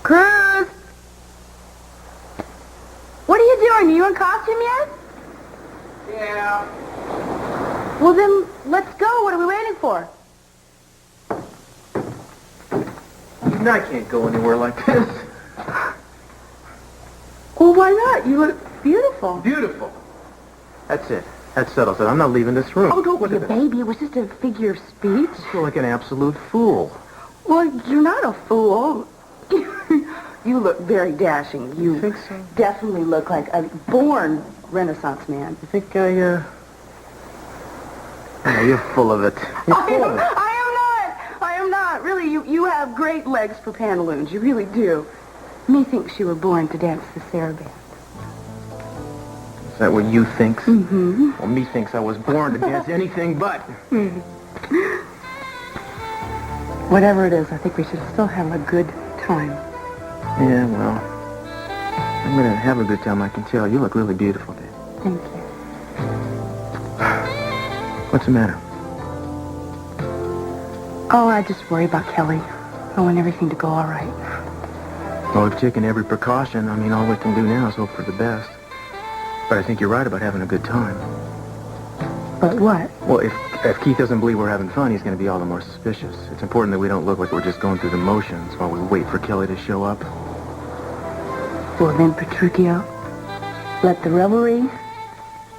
Cruz! What are you doing? Are you in costume yet? Yeah. Well, then, let's go. What are we waiting for? I can't go anywhere like this. Well, why not? You look beautiful. Beautiful. That's it. That settles it. I'm not leaving this room. Oh, don't Look be a at baby. It was just a figure of speech. I feel like an absolute fool. Well, you're not a fool. You look very dashing. You think so? definitely look like a born Renaissance man. You think Oh, you're full of it. You're full of it. I am not. Really, you have great legs for pantaloons. You really do. Methinks you were born to dance the saraband. Is that what you think? Mm-hmm. Well, me thinks I was born to dance anything but. Whatever it is, I think we should still have a good time. Yeah, well, I'm going to have a good time, I can tell. You look really beautiful, Dave. Thank you. What's the matter? Oh, I just worry about Kelly. I want everything to go all right. Well, we've taken every precaution. I mean, all we can do now is hope for the best. But I think you're right about having a good time. But what? Well, if Keith doesn't believe we're having fun, he's going to be all the more suspicious. It's important that we don't look like we're just going through the motions while we wait for Kelly to show up. Well, then, Petruchio, let the revelry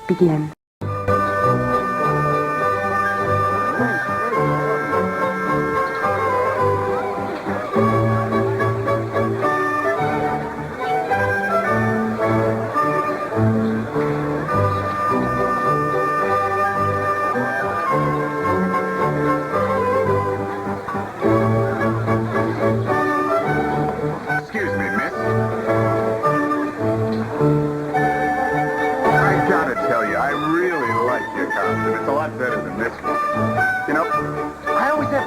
begin.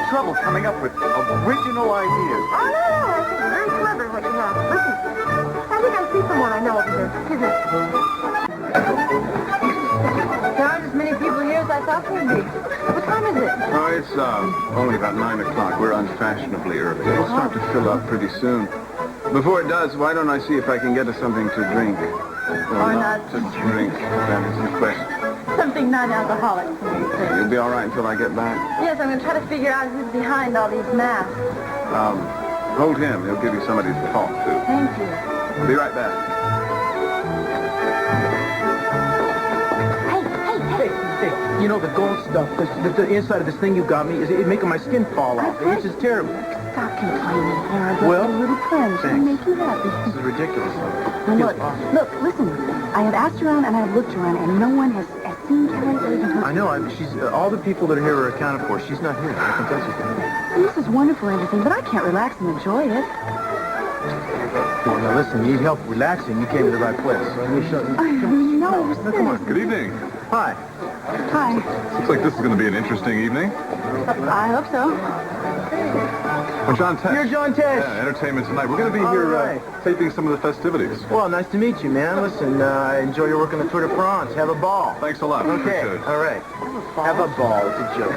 Trouble coming up with original ideas. Oh, no, it's very clever what you have. Listen, I think I see someone I know over there. Excuse me. There aren't as many people here as I thought there'd be. What time is it? Oh, it's only about 9 o'clock. We're unfashionably early. It'll start to fill up pretty soon. Before it does, why don't I see if I can get us something to drink? Or not to drink. That is the question. Something non-alcoholic, please. You'll be all right until I get back? Yes, I'm going to try to figure out who's behind all these masks. Hold him. He'll give you somebody to talk to. Thank you. I'll be right back. Hey, you know, the gold stuff, the inside of this thing you got me, is making my skin fall off. It's just terrible. Stop complaining, Harold. Well, your little friend. She'll thanks. make you happy. This is ridiculous. Now, look, listen. I have asked around and I have looked around, and no one has seen Kelly or even heard. I know. She's all the people that are here are accounted for. She's not here. I can tell she's not here. And this is wonderful and everything, but I can't relax and enjoy it. Well, now listen, you need help relaxing. You came to the right place. Let me show you. No, Come on. Good evening. Hi. Hi. Looks like this is going to be an interesting evening. I hope so. I'm John Tesh. You're John Tesh. Yeah, entertainment tonight. We're going to be All here right. taping some of the festivities. Well, nice to meet you, man. Listen, I enjoy your work on the Tour de France. Have a ball. Thanks a lot. Okay. Appreciate it. All right. Have a ball. It's a joke.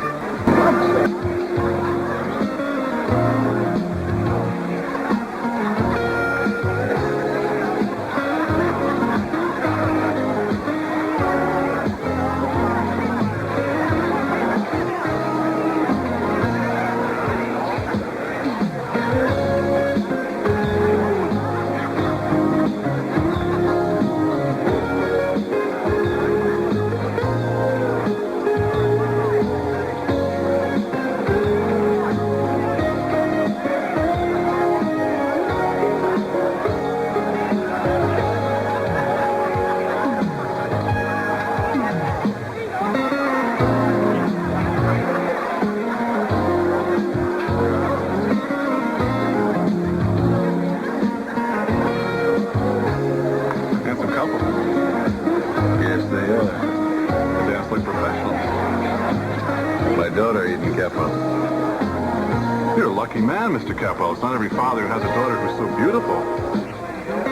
Mr. Capel. It's not every father who has a daughter who's so beautiful.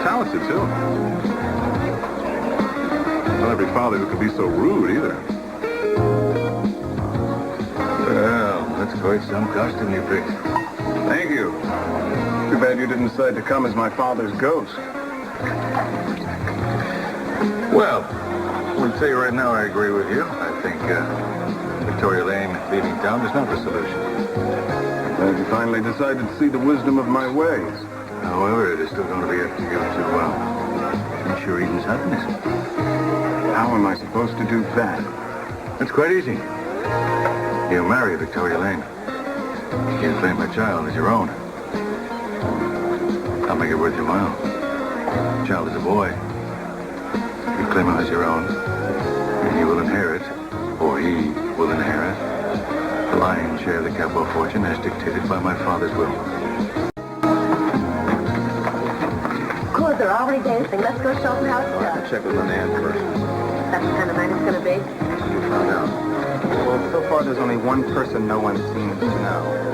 Talented, too. Not every father who can be so rude, either. Well, that's quite some costume you picked. Thank you. Too bad you didn't decide to come as my father's ghost. Well, I would say right now I agree with you. I think Victoria Lane leaving town is not the solution. Glad you finally decided to see the wisdom of my ways. However, it is still going to be up to you to ensure Eden's happiness. How am I supposed to do that? It's quite easy. You marry Victoria Lane. You claim her child as your own. I'll make it worth your while. The child is a boy. You claim him as your own, and you will inherit, or he will inherit, the lion's share of the Capel fortune as dictated by my father's will. Good, they're already dancing. Let's go show them how it's done. Check with Linnea first. That's the kind of night it's going to be. You found out. Well, so far there's only one person no one seems to know.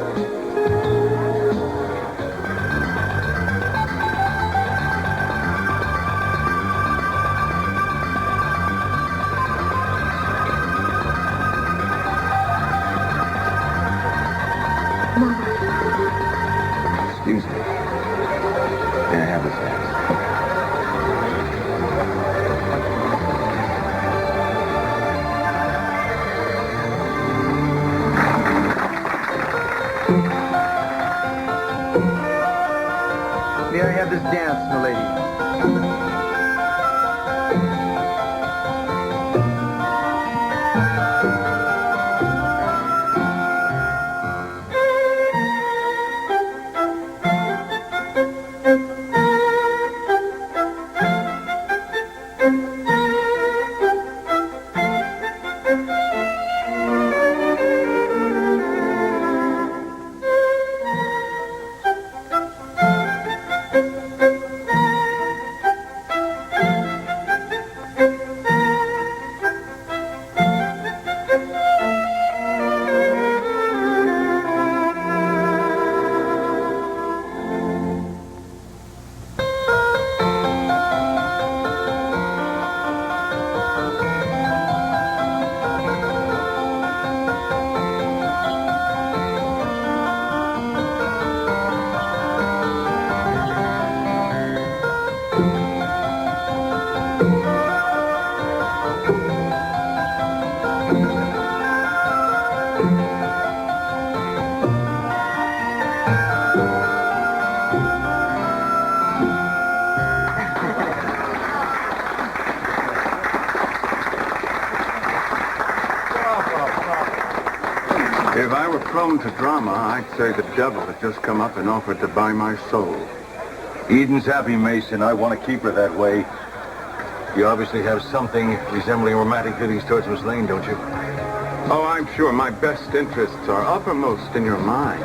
Excuse me. May I have this dance? May I have this dance, milady? If I were prone to drama, I'd say the devil had just come up and offered to buy my soul. Eden's happy, Mason. I want to keep her that way. You obviously have something resembling romantic feelings towards Miss Lane, don't you? Oh, I'm sure my best interests are uppermost in your mind.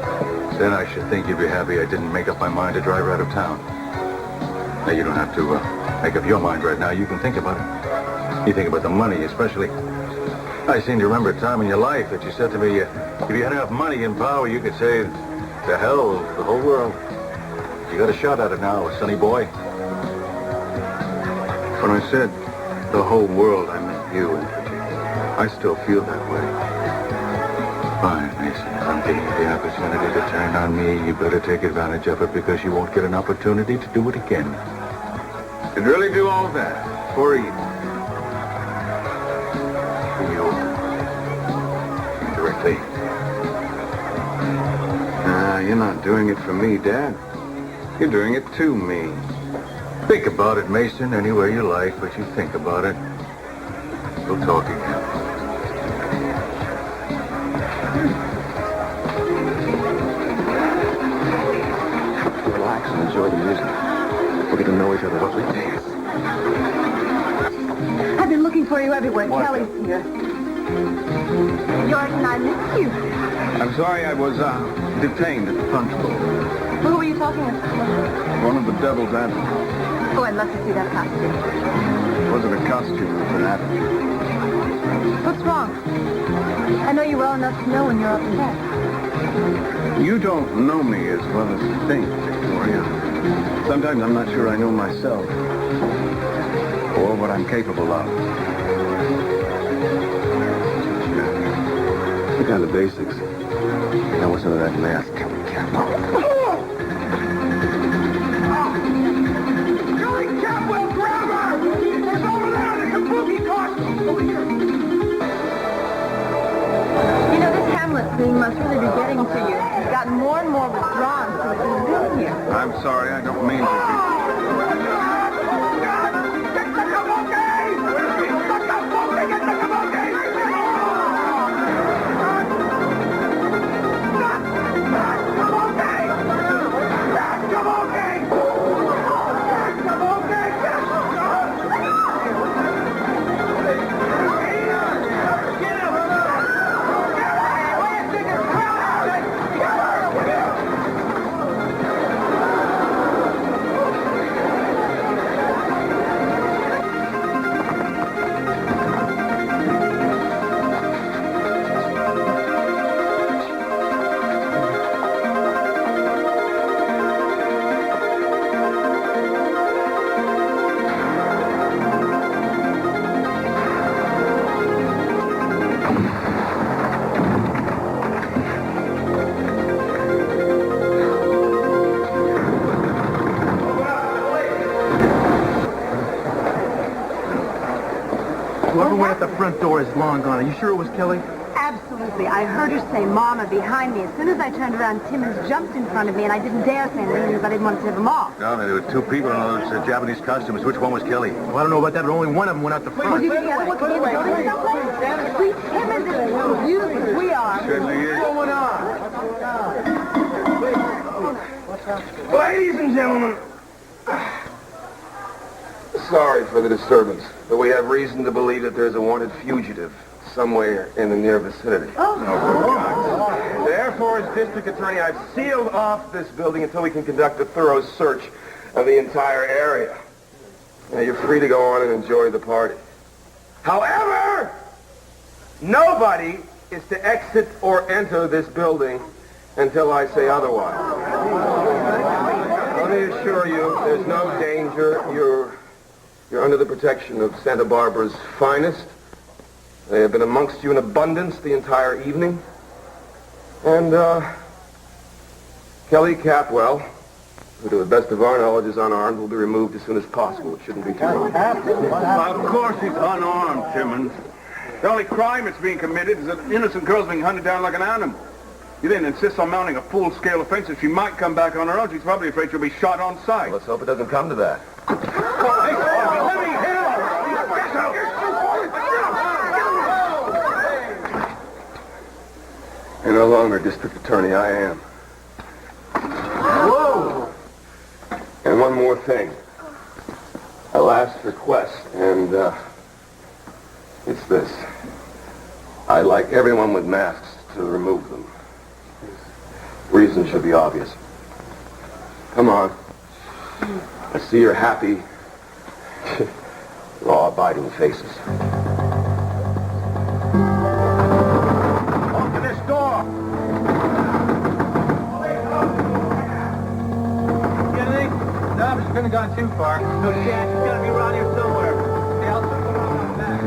Then I should think you'd be happy I didn't make up my mind to drive her out of town. Now, you don't have to make up your mind right now. You can think about it. You think about the money, especially. I seem to remember a time in your life that you said to me, if you had enough money and power, you could say, to hell, the whole world. You got a shot at it now, sonny boy. When I said the whole world, I meant you in particular. I still feel that way. Fine, Mason. If I'm giving you the opportunity to turn on me, you better take advantage of it because you won't get an opportunity to do it again. You'd really do all that for Eden. You. Indirectly. You're not doing it for me, Dad. You're doing it to me. Think about it, Mason, any way you like, but you think about it. We'll talk again. Relax and enjoy the music. We'll get to know each other as we dance. I've been looking for you everywhere. What? Kelly's here. George and I miss you. I'm sorry I was detained at the punch bowl. Who were you talking to? One of the devil's advocates. Oh, I'd love to see that costume. It wasn't a costume, it was an attitude. What's wrong? I know you well enough to know when you're upset. You don't know me as well as you think, Victoria. Sometimes I'm not sure I know myself. Or what I'm capable of. Look at the basics. Now what's none of that mask, Kelly Capo? I'm sorry, I don't mean to. Whoever went at the front door is long gone. Are you sure it was Kelly? Absolutely. I heard her say Mama behind me. As soon as I turned around, Timmons jumped in front of me, and I didn't dare say anything because I didn't want to tip him off. No, there were two people in those Japanese costumes. Which one was Kelly? Well, I don't know about that, but only one of them went out the front. You think the other one could be in the building someplace? If we Timmons is as confused as we are. Certainly is. What's going on? Ladies and gentlemen, sorry for the disturbance, but we have reason to believe that there's a wanted fugitive somewhere in the near vicinity. Therefore, as district attorney, I've sealed off this building until we can conduct a thorough search of the entire area. Now, you're free to go on and enjoy the party. However, nobody is to exit or enter this building until I say otherwise. Let me assure you, there's no danger. You're under the protection of Santa Barbara's finest. They have been amongst you in abundance the entire evening. And, Kelly Capwell, who to the best of our knowledge is unarmed, will be removed as soon as possible. It shouldn't be too long. Of course he's unarmed, Timmons. The only crime that's being committed is that an innocent girl's being hunted down like an animal. You then insist on mounting a full-scale offense, and she might come back on her own. She's probably afraid she'll be shot on sight. Let's hope it doesn't come to that. You're no longer district attorney, I am. Whoa! And one more thing. A last request, and, it's this. I'd like everyone with masks to remove them. Reason should be obvious. Come on. I see your happy, law-abiding faces. Open this door! You think? No, but she couldn't have gone too far. No chance. She's got to be around here somewhere. Hey, I'll put her on the back.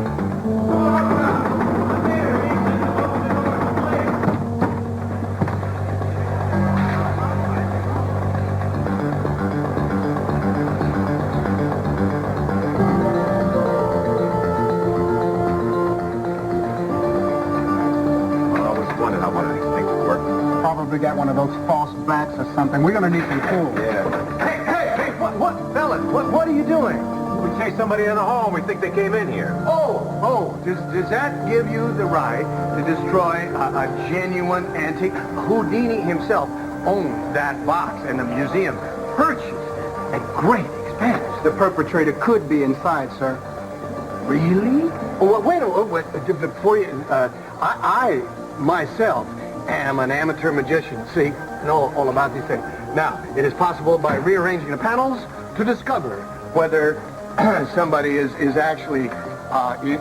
Probably got one of those false backs or something. We're going to need some tools. Yeah. Hey, what, fellas, what are you doing? We chased somebody in the hall and we think they came in here. Does that give you the right to destroy a genuine antique? Houdini himself owned that box, and the museum purchased it at great expense. The perpetrator could be inside, sir. Really? Oh, wait, before you... I myself am an amateur magician, see, know all about these things. Now, it is possible by rearranging the panels to discover whether somebody is actually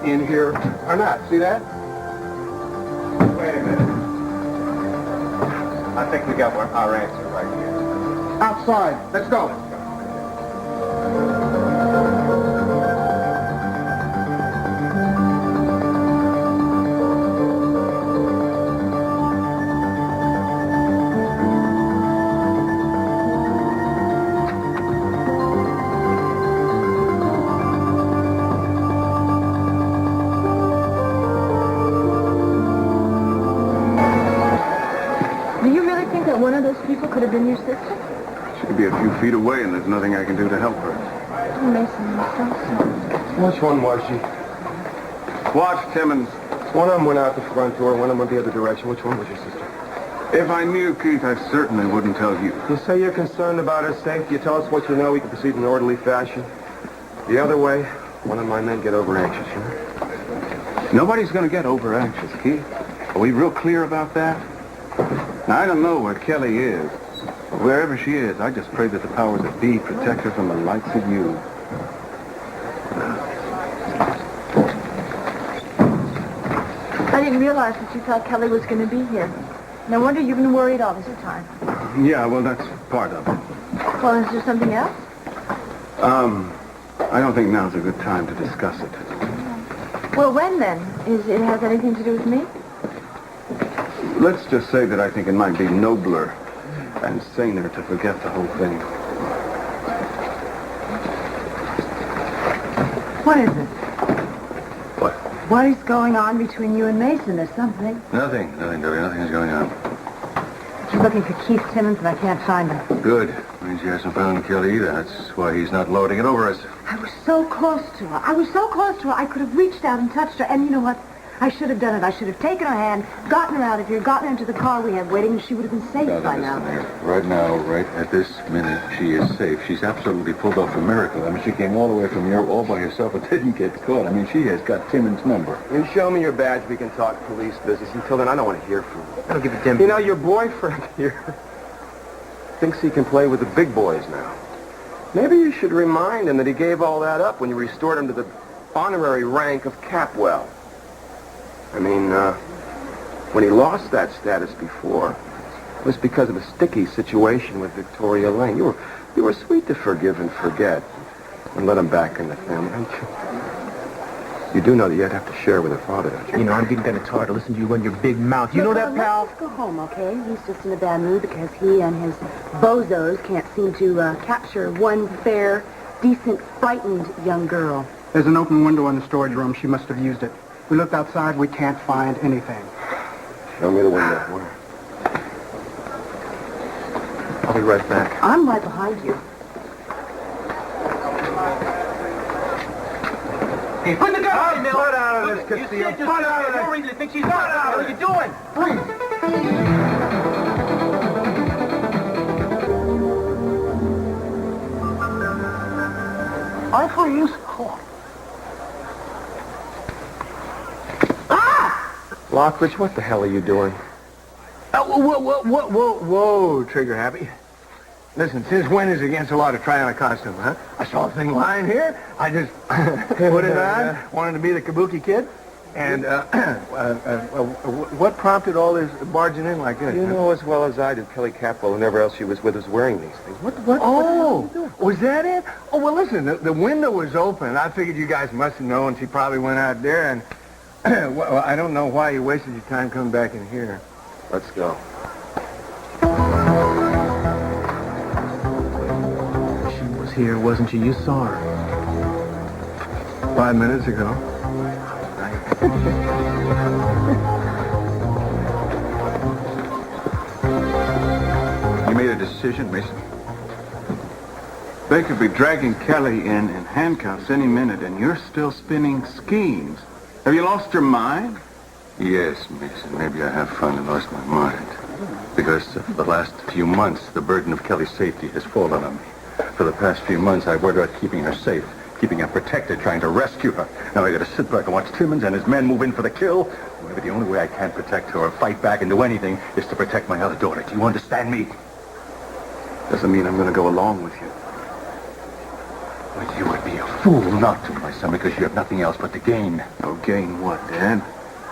in here or not. See that? Wait a minute. I think we got our answer right here. Outside. Let's go. Do you really think that one of those people could have been your sister? She could be a few feet away, and there's nothing I can do to help her. Mason, I'm so sorry. Which one was she? Watch, Timmons. One of them went out the front door, one of them went the other direction. Which one was your sister? If I knew, Keith, I certainly wouldn't tell you. You say you're concerned about her safety. You tell us what you know. We can proceed in an orderly fashion. The other way, one of my men get over-anxious, you know? Nobody's going to get over-anxious, Keith. Are we real clear about that? Now, I don't know where Kelly is. But wherever she is, I just pray that the powers that be protect her from the likes of you. I didn't realize that you thought Kelly was going to be here. No wonder you've been worried all this time. Yeah, well, that's part of it. Well, is there something else? I don't think now's a good time to discuss it. Well, when then? It has anything to do with me? Let's just say that I think it might be nobler and saner to forget the whole thing. What is it? What? What is going on between you and Mason? There's something. Nothing, Debbie. Nothing is going on. She's looking for Keith Timmons, and I can't find him. Good. Means he hasn't found Kelly either. That's why he's not lording it over us. I was so close to her. I could have reached out and touched her. And you know what? I should have done it. I should have taken her hand, gotten her out of here, gotten her into the car we had waiting, and she would have been safe by now. Right now, right at this minute, she is safe. She's absolutely pulled off a miracle. I mean, she came all the way from here all by herself and didn't get caught. I mean, she has got Timmons' number. You show me your badge, we can talk police business. Until then, I don't want to hear from you. I don't give a damn. You know, your boyfriend here thinks he can play with the big boys now. Maybe you should remind him that he gave all that up when you restored him to the honorary rank of Capwell. I mean, when he lost that status before, it was because of a sticky situation with Victoria Lane. You were sweet to forgive and forget and let him back in the family, don't you? You do know that you'd have to share with her father, don't you? You know, I'm getting kind of tired of listening to you run your big mouth. You know that, pal? Let's go home, okay? He's just in a bad mood because he and his bozos can't seem to capture one fair, decent, frightened young girl. There's an open window in the storage room. She must have used it. We looked outside. We can't find anything. Show me the window. Where? I'll be right back. I'm right behind you. Hey, put the gun in, Mill. Put out of this, Castillo. Put out of this. No reason to think she's not out. What are you doing? I freeze. Lockridge, what the hell are you doing? Whoa, Trigger Happy. Listen, since when is it against the law to try on a costume, huh? I saw a thing lying here. I just put it on, wanted to be the Kabuki Kid. And what prompted all this barging in like this? You know as well as I do, Kelly Capwell, whoever else she was with, was wearing these things. What was that it? Oh, well, listen, the window was open. I figured you guys must have known. She probably went out there and... well, I don't know why you wasted your time coming back in here. Let's go. She was here, wasn't she? You saw her. 5 minutes ago. You made a decision, Mason? They could be dragging Kelly in handcuffs any minute, and you're still spinning schemes. Have you lost your mind? Yes, Mason. Maybe I have finally lost my mind. Because for the last few months, the burden of Kelly's safety has fallen on me. For the past few months, I've worried about keeping her safe, keeping her protected, trying to rescue her. Now I got to sit back and watch Timmons and his men move in for the kill. Maybe the only way I can protect her or fight back and do anything is to protect my other daughter. Do you understand me? Doesn't mean I'm going to go along with you. Well, you would be a fool not to, my son, because you have nothing else but to gain. Oh, gain what, Dad?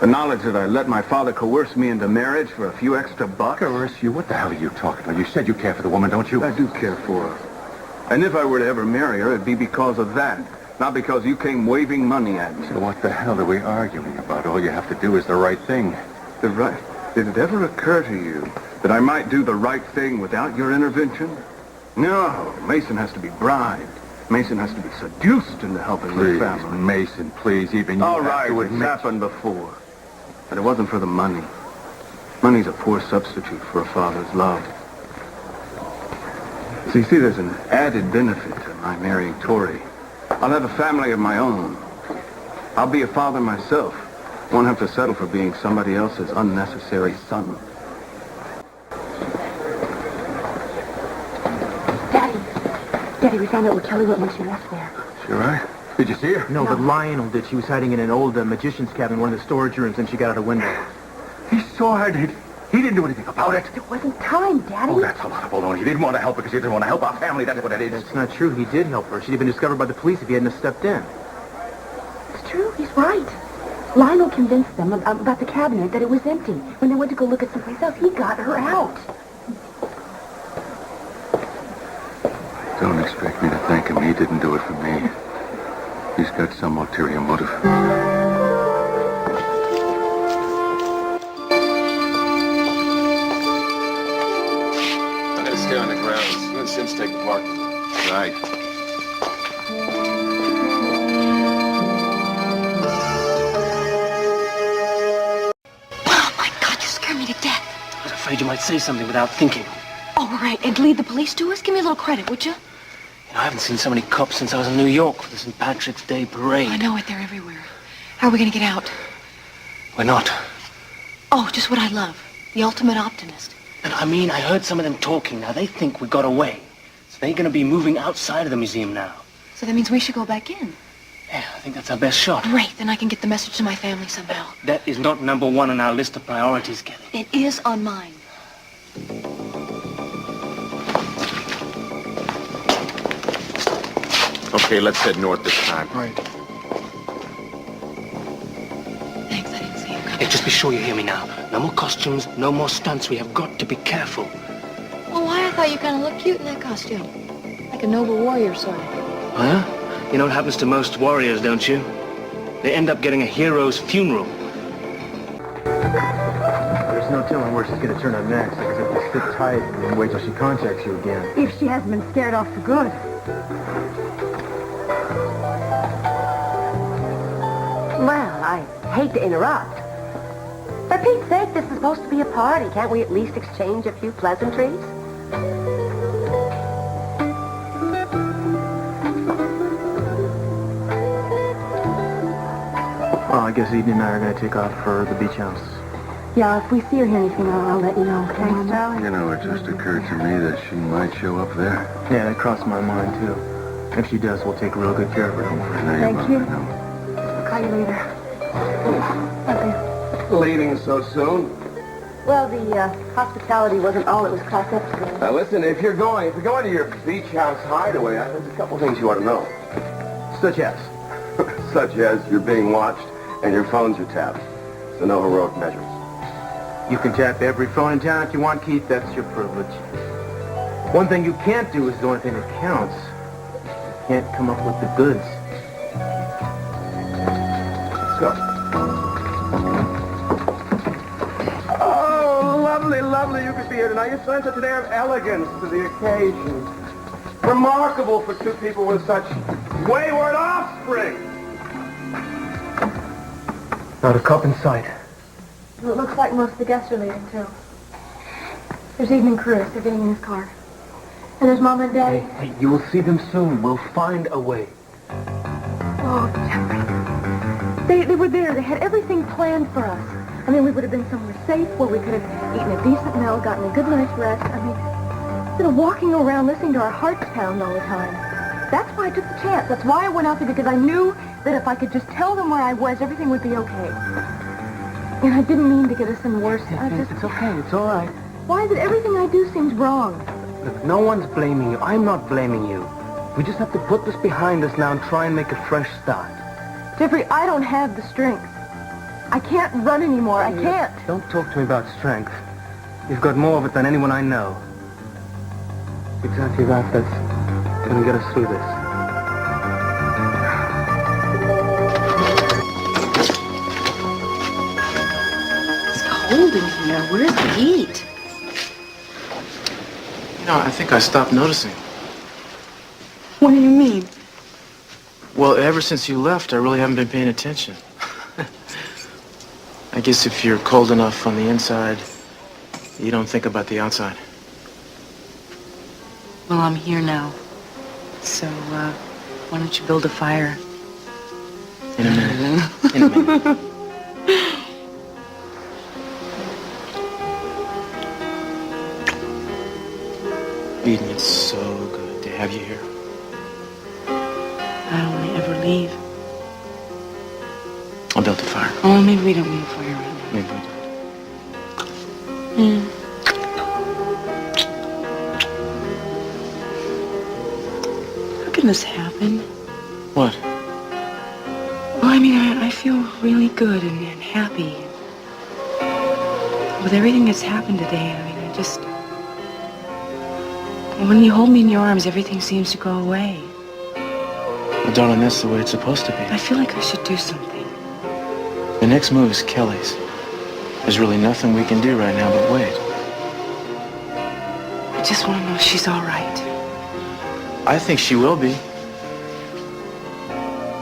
The knowledge that I let my father coerce me into marriage for a few extra bucks? Coerce you? What the hell are you talking about? You said you care for the woman, don't you? I do care for her. And if I were to ever marry her, it'd be because of that. Not because you came waving money at me. So what the hell are we arguing about? All you have to do is the right thing. The right... Did it ever occur to you that I might do the right thing without your intervention? No, Mason has to be bribed. Mason has to be seduced into helping the family. Mason, please, even you All have right, to it's admit... happened before. But it wasn't for the money. Money's a poor substitute for a father's love. So you see, there's an added benefit to my marrying Tori. I'll have a family of my own. I'll be a father myself. Won't have to settle for being somebody else's unnecessary son. Daddy, we found out where Kelly went when she left there. She all right? Did you see her? No, but Lionel did. She was hiding in an old magician's cabin, one of the storage rooms, and she got out a window. He saw her. He didn't do anything about it. There wasn't time, Daddy. Oh, that's a lot of baloney. He didn't want to help her because he didn't want to help our family. That's what it is. That's not true. He did help her. She'd have been discovered by the police if he hadn't have stepped in. It's true. He's right. Lionel convinced them about the cabinet that it was empty. When they went to go look at someplace else, he got her out. Don't expect me to thank him. He didn't do it for me. He's got some ulterior motive. I'm gonna stay on the grounds. You and Sims take the park. Right. Oh, my God, you scared me to death. I was afraid you might say something without thinking. Oh, right. And lead the police to us? Give me a little credit, would you? You know, I haven't seen so many cops since I was in New York for the St. Patrick's Day parade. I know it. They're everywhere. How are we going to get out? We're not. Oh, just what I love. The ultimate optimist. And I mean, I heard some of them talking. Now, they think we got away. So they're going to be moving outside of the museum now. So that means we should go back in. Yeah, I think that's our best shot. Great. Then I can get the message to my family somehow. That is not number one on our list of priorities, Kelly. It is on mine. Okay, let's head north this time. Right. Thanks. I didn't see you coming. Hey, just be sure you hear me now. No more costumes, no more stunts. We have got to be careful. Well, why? I thought you kind of looked cute in that costume. Like a noble warrior, sort of. Huh? You know what happens to most warriors, don't you? They end up getting a hero's funeral. There's no telling where she's going to turn up next. Like I said, just sit tight and wait till she contacts you again. If she hasn't been scared off for good. Well, I hate to interrupt. For Pete's sake, this is supposed to be a party. Can't we at least exchange a few pleasantries? Well, I guess Eden and I are going to take off for the beach house. Yeah, if we see her hear anything, I'll let you know. Thanks, darling. You know, it just occurred to me that she might show up there. Yeah, that crossed my mind, too. If she does, we'll take real good care of her, don't worry. Now Thank you. know. I'll call you later. Okay. Leaving so soon? Well, the hospitality wasn't all it was cracked up to be. Now listen, if you're going to your beach house hideaway, there's a couple things you ought to know. Such as? Such as you're being watched and your phones are tapped. So no heroic measures. You can tap every phone in town if you want, Keith. That's your privilege. One thing you can't do is the only thing that counts. You can't come up with the goods. Let's go. Oh, lovely, lovely you could be here tonight. You sent such an air of elegance to the occasion. Remarkable for two people with such wayward offspring. Not a cop in sight. Well, it looks like most of the guests are leaving, too. There's Eden&Cruz. They're getting in his car. And there's Mom and Daddy. Hey, you will see them soon. We'll find a way. Oh, Jeffrey. They were there. They had everything planned for us. I mean, we would have been somewhere safe where we could have eaten a decent meal, gotten a good night's rest. I mean, instead of walking around listening to our hearts pound all the time. That's why I took the chance. That's why I went out there, because I knew that if I could just tell them where I was, everything would be okay. And I didn't mean to get us in worse. It's okay. It's all right. Why is it everything I do seems wrong? Look, no one's blaming you. I'm not blaming you. We just have to put this behind us now and try and make a fresh start. Jeffrey, I don't have the strength. I can't run anymore. I can't. Don't talk to me about strength. You've got more of it than anyone I know. Exactly that. That's going to get us through this. It's cold in here. Where's the heat? You know, I think I stopped noticing. What do you mean? Well, ever since you left, I really haven't been paying attention. I guess if you're cold enough on the inside, you don't think about the outside. Well, I'm here now. So, why don't you build a fire? In a minute. In a minute. Eden, it's so good to have you here. I don't want to ever leave. I'll build a fire. Oh, maybe we don't need a fire right now. Maybe we do. How can this happen? What? Well, I mean, I feel really good and happy. With everything that's happened today, I mean, I just... When you hold me in your arms, everything seems to go away. Well, darling, that's the way it's supposed to be. I feel like I should do something. The next move is Kelly's. There's really nothing we can do right now but wait. I just want to know if she's all right. I think she will be.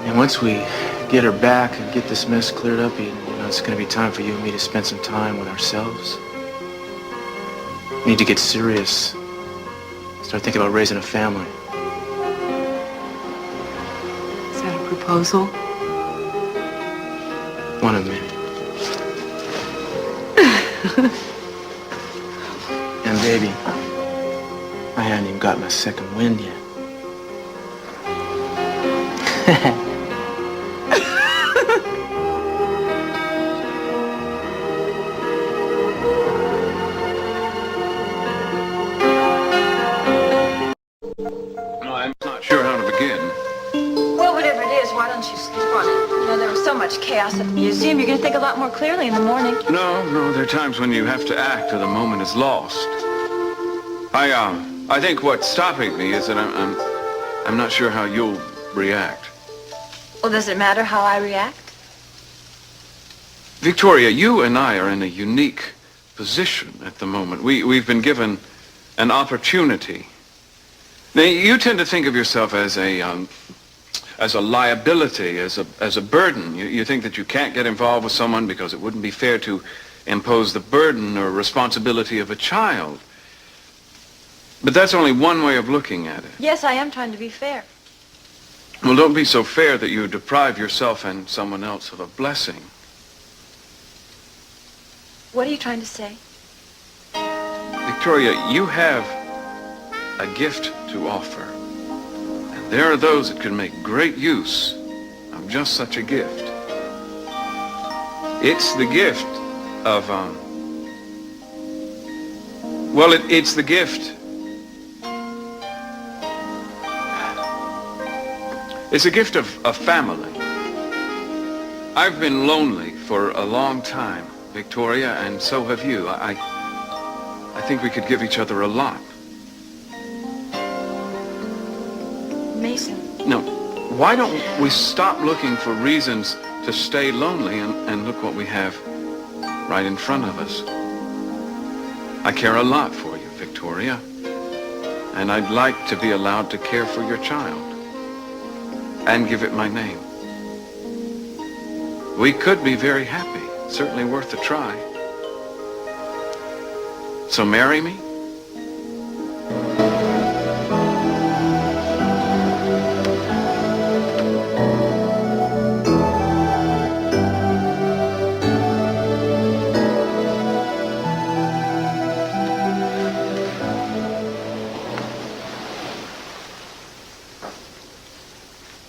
And once we get her back and get this mess cleared up, Eden, you know, it's going to be time for you and me to spend some time with ourselves. We need to get serious. Start thinking about raising a family. Is that a proposal? One of many. And baby, I hadn't even got my second wind yet. I'm not sure how to begin. Well, whatever it is, why don't you sleep on it? You know, there was so much chaos at the museum, you're going to think a lot more clearly in the morning. No, there are times when you have to act or the moment is lost. I think what's stopping me is that I'm not sure how you'll react. Well, does it matter how I react? Victoria, you and I are in a unique position at the moment. We've been given an opportunity. Now, you tend to think of yourself as a liability, as a burden. You think that you can't get involved with someone because it wouldn't be fair to impose the burden or responsibility of a child. But that's only one way of looking at it. Yes, I am trying to be fair. Well, don't be so fair that you deprive yourself and someone else of a blessing. What are you trying to say? Victoria, you have a gift to offer. And there are those that can make great use of just such a gift. It's the gift of, it's the gift. It's a gift of family. I've been lonely for a long time, Victoria, and so have you. I think we could give each other a lot. Mason. No, why don't we stop looking for reasons to stay lonely and look what we have right in front of us? I care a lot for you, Victoria, and I'd like to be allowed to care for your child and give it my name. We could be very happy. Certainly worth a try. So marry me?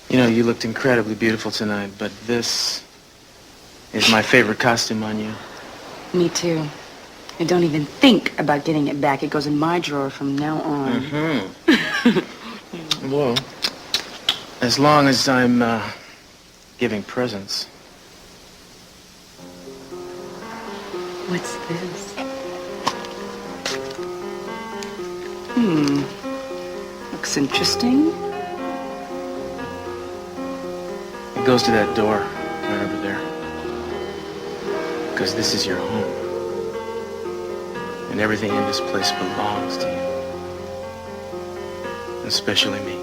You know, you looked incredibly beautiful tonight, but this is my favorite costume on you. Me too. And don't even think about getting it back. It goes in my drawer from now on. Mm-hmm. Well, as long as I'm giving presents. What's this? Looks interesting. It goes to that door right over there. Because this is your home. And everything in this place belongs to you. Especially me.